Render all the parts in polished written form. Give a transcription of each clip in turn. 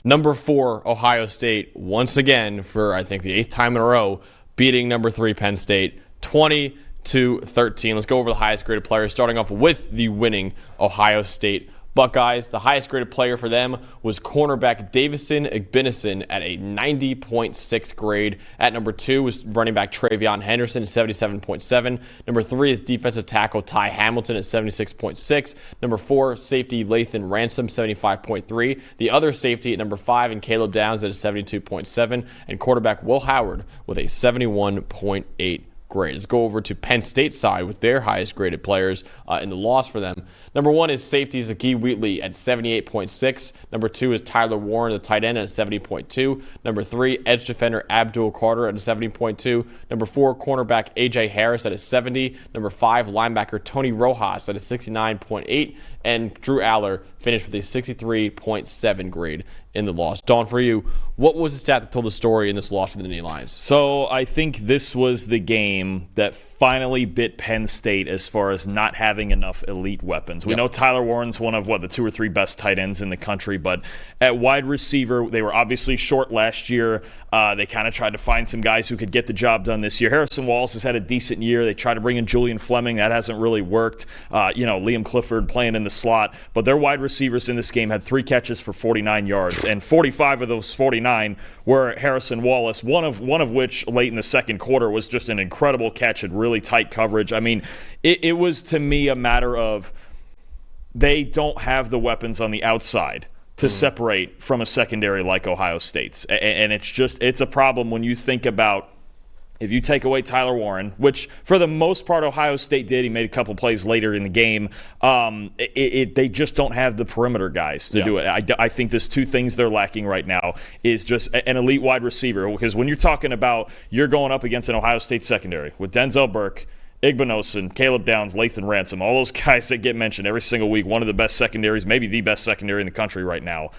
Number 4, Ohio State, once again for I think the 8th time in a row, beating number 3 Penn State 20-13. Let's go over the highest graded players, starting off with the winning Ohio State Buckeyes. The highest graded player for them was cornerback Davison Igbinison at a 90.6 grade. At number 2 was running back Travion Henderson at 77.7. Number 3 is defensive tackle Ty Hamilton at 76.6. Number 4, safety Lathan Ransom, 75.3. The other safety at number 5 and Caleb Downs at a 72.7. And quarterback Will Howard with a 71.8 grade. Let's go over to Penn State side with their highest graded players in the loss for them. Number 1 is safety Zakee Wheatley at 78.6. Number 2 is Tyler Warren, the tight end, at 70.2. Number 3, edge defender Abdul Carter at a 70.2. Number 4, cornerback A.J. Harris at a 70. Number 5, linebacker Tony Rojas at a 69.8. And Drew Aller finished with a 63.7 grade in the loss. Dawn, for you, what was the stat that told the story in this loss for the Nittany Lions? So I think this was the game that finally bit Penn State as far as not having enough elite weapons. We know Tyler Warren's one of, the 2 or 3 best tight ends in the country, but at wide receiver, they were obviously short last year. They kind of tried to find some guys who could get the job done this year. Harrison Wallace has had a decent year. They tried to bring in Julian Fleming. That hasn't really worked. Liam Clifford playing in the slot. But their wide receivers in this game had 3 catches for 49 yards, and 45 of those 49 were Harrison Wallace, one of which late in the second quarter was just an incredible catch and really tight coverage. I mean, it was, to me, a matter of they don't have the weapons on the outside to separate from a secondary like Ohio State's. And it's a problem when you think about, if you take away Tyler Warren, which for the most part Ohio State did, he made a couple plays later in the game, they just don't have the perimeter guys to do it. I think there's 2 things they're lacking right now is just an elite wide receiver, because when you're talking about you're going up against an Ohio State secondary with Denzel Burke, Igbinosun, Caleb Downs, Lathan Ransom, all those guys that get mentioned every single week, one of the best secondaries, maybe the best secondary in the country right now.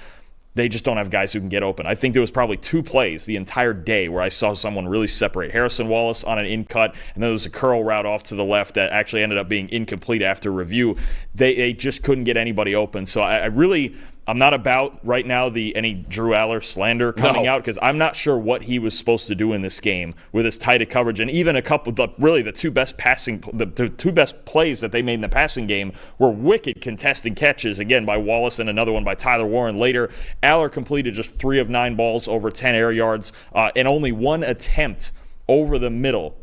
They just don't have guys who can get open. I think there was probably 2 plays the entire day where I saw someone really separate. Harrison Wallace on an in-cut, and then there was a curl route off to the left that actually ended up being incomplete after review. They just couldn't get anybody open. So I'm not about right now any Drew Aller slander coming out, because I'm not sure what he was supposed to do in this game with as tight a coverage, and even a couple the 2 best the 2 best plays that they made in the passing game were wicked contested catches, again by Wallace and another one by Tyler Warren later. Aller completed just 3 of 9 balls over 10 air yards and only 1 attempt over the middle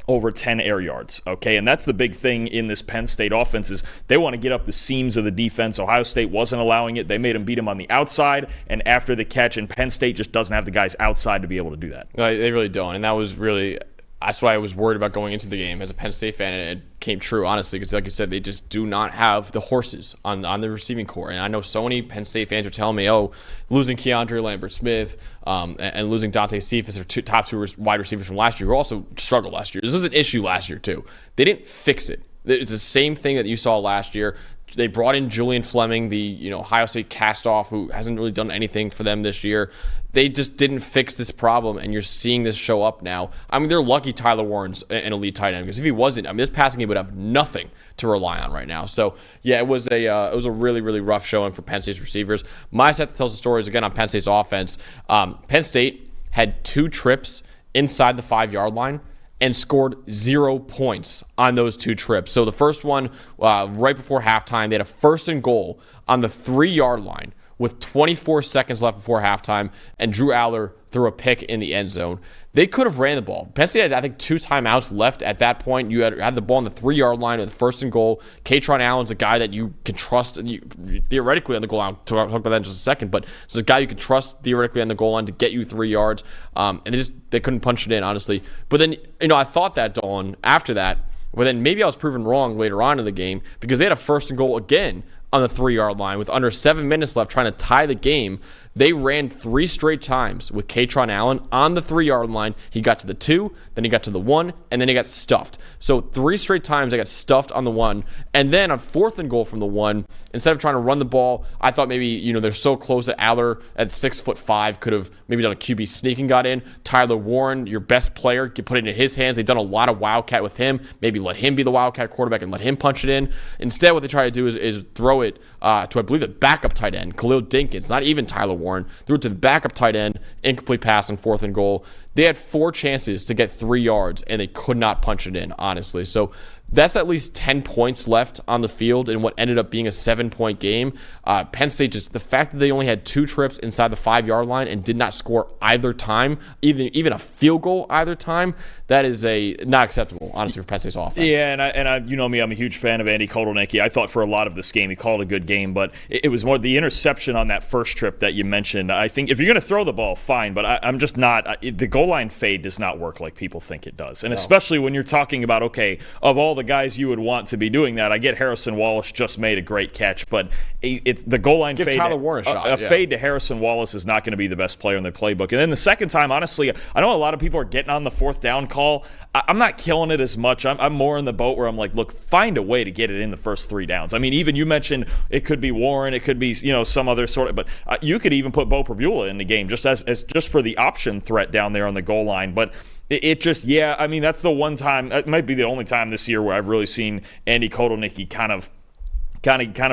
over 10 air yards, okay? And that's the big thing in this Penn State offense is they want to get up the seams of the defense. Ohio State wasn't allowing it. They made them beat them on the outside and after the catch, and Penn State just doesn't have the guys outside to be able to do that. No, they really don't, and that's why I was worried about going into the game as a Penn State fan, and it came true, honestly, because like you said, they just do not have the horses on the receiving core. And I know so many Penn State fans are telling me, losing Keandre Lambert-Smith and losing Dante Cephas are top 2 wide receivers from last year who also struggled last year. This was an issue last year, too. They didn't fix it. It's the same thing that you saw last year. They brought in Julian Fleming, the Ohio State cast-off, who hasn't really done anything for them this year. They just didn't fix this problem, and you're seeing this show up now. I mean, they're lucky Tyler Warren's an elite tight end, because if he wasn't, this passing game would have nothing to rely on right now. So, yeah, it was a really, really rough showing for Penn State's receivers. My set that tells the story is, again, on Penn State's offense. Penn State had 2 trips inside the 5-yard line and scored 0 points on those 2 trips. So the first one, right before halftime, they had a 1st and goal on the 3-yard line with 24 seconds left before halftime, and Drew Aller threw a pick in the end zone. They could have ran the ball. Penn State had, I think, 2 timeouts left at that point. You had the ball on the 3-yard line with 1st and goal. Katron Allen's a guy that you can trust theoretically on the goal line. I'll talk about that in just a second, but it's a guy you can trust theoretically on the goal line to get you 3 yards. And they couldn't punch it in, honestly. But then, I thought that, Dawn, after that, but then maybe I was proven wrong later on in the game, because they had a 1st and goal again on the 3-yard line with under 7 minutes left trying to tie the game. They ran 3 straight times with Katron Allen on the 3-yard line. He got to the 2, then he got to the 1, and then he got stuffed. So 3 straight times they got stuffed on the 1. And then on 4th and goal from the 1, instead of trying to run the ball, I thought maybe, they're so close that Aller at 6'5" could have maybe done a QB sneak and got in. Tyler Warren, your best player, put it in his hands. They've done a lot of Wildcat with him. Maybe let him be the Wildcat quarterback and let him punch it in. Instead, what they try to do is throw it to, I believe, the backup tight end, Khalil Dinkins, not even Tyler Warren. Threw it to the backup tight end, incomplete pass on 4th and goal. They had 4 chances to get 3 yards, and they could not punch it in, honestly. So that's at least 10 points left on the field in what ended up being a 7-point game. Penn State, just the fact that they only had 2 trips inside the 5-yard line and did not score either time, even a field goal either time, that is not acceptable, honestly, for Penn State's offense. Yeah, and I, you know me, I'm a huge fan of Andy Kotelnicki. I thought for a lot of this game he called a good game, but it was more the interception on that first trip that you mentioned. I think if you're going to throw the ball, fine, but I'm just not. The goal line fade does not work like people think it does, and especially when you're talking about, okay, of all the guys you would want to be doing that, I get Harrison Wallace just made a great catch, but it's the goal line Give fade. Tyler Warren a shot. Fade to Harrison Wallace is not going to be the best player in the playbook. And then the second time, honestly, I know a lot of people are getting on the 4th down call. I'm not killing it as much. I'm more in the boat where I'm like, look, find a way to get it in the first 3 downs. I mean, even you mentioned it could be Warren, it could be some other sort of, but you could even put Bo Prabula in the game just as just for the option threat down there on the goal line. But it just, I mean, that's the one time, it might be the only time this year where I've really seen Andy Kotelnicki kind of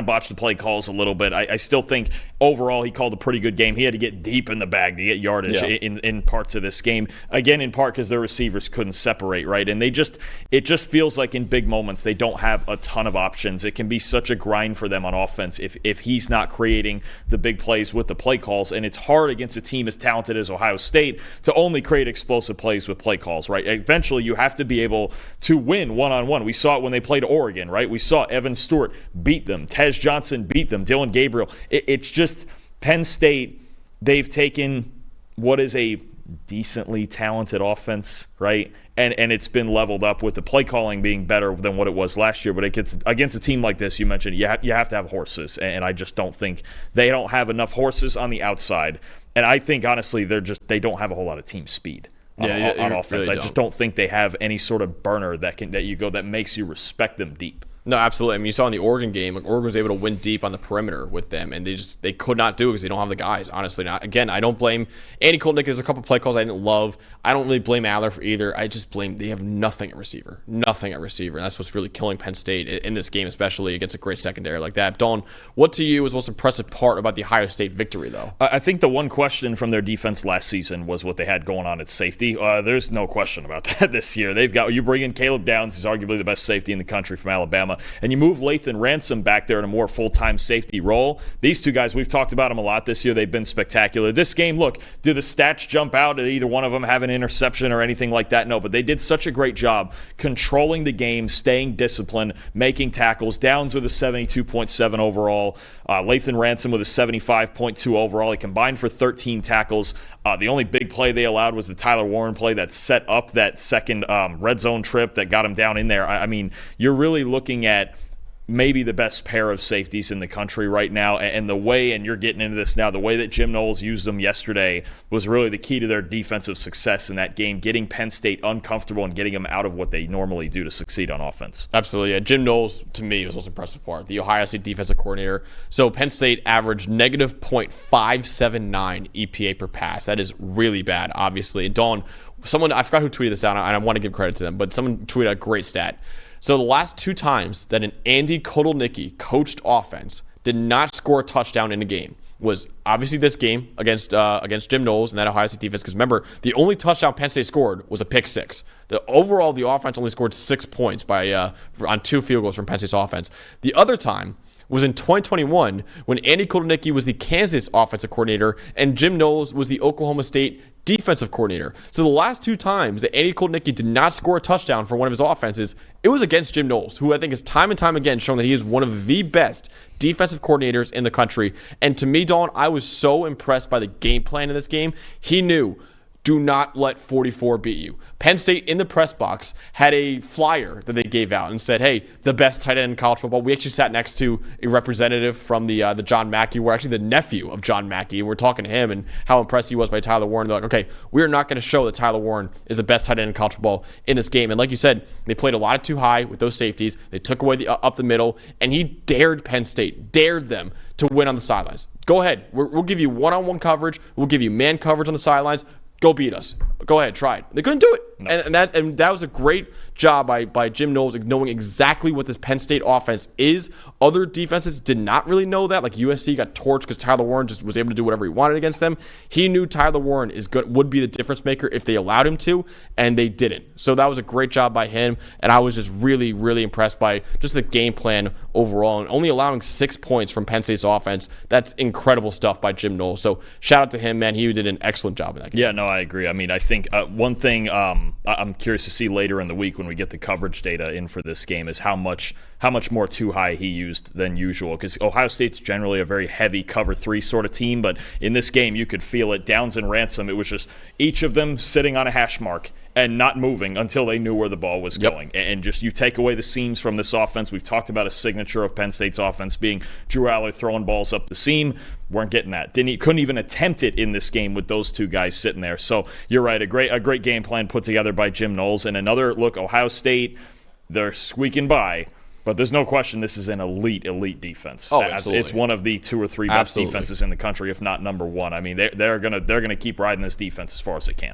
botched the play calls a little bit. I still think overall he called a pretty good game. He had to get deep in the bag to get yardage in parts of this game. Again, in part because their receivers couldn't separate, right? And it just feels like in big moments they don't have a ton of options. It can be such a grind for them on offense if he's not creating the big plays with the play calls. And it's hard against a team as talented as Ohio State to only create explosive plays with play calls, right? Eventually you have to be able to win one-on-one. We saw it when they played Oregon, right? We saw Evan Stewart beat them. Tej Johnson beat them. Dylan Gabriel. It's just Penn State, they've taken what is a decently talented offense, right? And it's been leveled up with the play calling being better than what it was last year. But it gets against a team like this, you mentioned, you have to have horses. And I just don't think they don't have enough horses on the outside. And I think, honestly, they don't have a whole lot of team speed. On offense. Really I just don't think they have any sort of burner that makes you respect them deep. No, absolutely. I mean, you saw in the Oregon game, like Oregon was able to win deep on the perimeter with them, and they could not do it because they don't have the guys, honestly. Now, again, I don't blame Andy Kotelnicki. There's a couple play calls I didn't love. I don't really blame Aller for either. I just blame they have nothing at receiver. Nothing at receiver. And that's what's really killing Penn State in this game, especially against a great secondary like that. Dalton, what to you was the most impressive part about the Ohio State victory, though? I think the one question from their defense last season was what they had going on at safety. There's no question about that this year. You bring in Caleb Downs, who's arguably the best safety in the country from Alabama, and you move Lathan Ransom back there in a more full-time safety role. These two guys, we've talked about them a lot this year. They've been spectacular. This game, look, do the stats jump out? Did either one of them have an interception or anything like that? No, but they did such a great job controlling the game, staying disciplined, making tackles. Downs with a 72.7 overall. Lathan Ransom with a 75.2 overall. He combined for 13 tackles. The only big play they allowed was the Tyler Warren play that set up that second red zone trip that got him down in there. I mean, you're really looking at maybe the best pair of safeties in the country right now, and you're getting into this now, the way that Jim Knowles used them yesterday was really the key to their defensive success in that game, getting Penn State uncomfortable and getting them out of what they normally do to succeed on offense. Absolutely, yeah. Jim Knowles, to me, was the most impressive part, the Ohio State defensive coordinator. So Penn State averaged negative .579 EPA per pass. That is really bad, obviously. And Dawn, I forgot who tweeted this out, and I want to give credit to them, but someone tweeted a great stat. So the last 2 times that an Andy Kotelnicki coached offense did not score a touchdown in a game was obviously this game against Jim Knowles and that Ohio State defense. Because remember, the only touchdown Penn State scored was a pick 6. Overall, the offense only scored 6 points on 2 field goals from Penn State's offense. The other time was in 2021 when Andy Kotelnicki was the Kansas offensive coordinator and Jim Knowles was the Oklahoma State defensive coordinator. So the last 2 times that Andy Kotelnicki did not score a touchdown for one of his offenses, it was against Jim Knowles, who I think has time and time again shown that he is one of the best defensive coordinators in the country. And to me, Dawn, I was so impressed by the game plan in this game. He knew, do not let 44 beat you. Penn State in the press box had a flyer that they gave out and said, hey, the best tight end in college football. We actually sat next to a representative from the John Mackey. We're actually the nephew of John Mackey, and we're talking to him and how impressed he was by Tyler Warren. They're like, okay, we're not going to show that Tyler Warren is the best tight end in college football in this game. And like you said, they played a lot of too high with those safeties. They took away up the middle, and he dared Penn State, dared them to win on the sidelines. Go ahead. We'll give you one-on-one coverage. We'll give you man coverage on the sidelines. Go beat us. Go ahead, try it. They couldn't do it. No. And that was a great job by Jim Knowles, knowing exactly what this Penn State offense is. Other defenses did not really know that. Like USC got torched because Tyler Warren just was able to do whatever he wanted against them. He knew Tyler Warren would be the difference maker if they allowed him to, and they didn't. So that was a great job by him, and I was just really, really impressed by just the game plan overall. And only allowing 6 points from Penn State's offense, that's incredible stuff by Jim Knowles. So shout out to him, man. He did an excellent job in that game. Yeah, no, I agree. I mean, I think one thing I'm curious to see later in the week when we get the coverage data in for this game is how much more too high he used than usual, because Ohio State's generally a very heavy cover 3 sort of team, but in this game you could feel it. Downs and Ransom, it was just each of them sitting on a hash mark and not moving until they knew where the ball was going. And just you take away the seams from this offense. We've talked about a signature of Penn State's offense being Drew Aller throwing balls up the seam. Weren't getting that. Couldn't even attempt it in this game with those 2 guys sitting there. So you're right, a great game plan put together by Jim Knowles. And another look, Ohio State, they're squeaking by. But there's no question this is an elite defense. Oh, absolutely. It's one of the 2 or 3 best defenses in the country, if not number 1. I mean, they're gonna keep riding this defense as far as they can.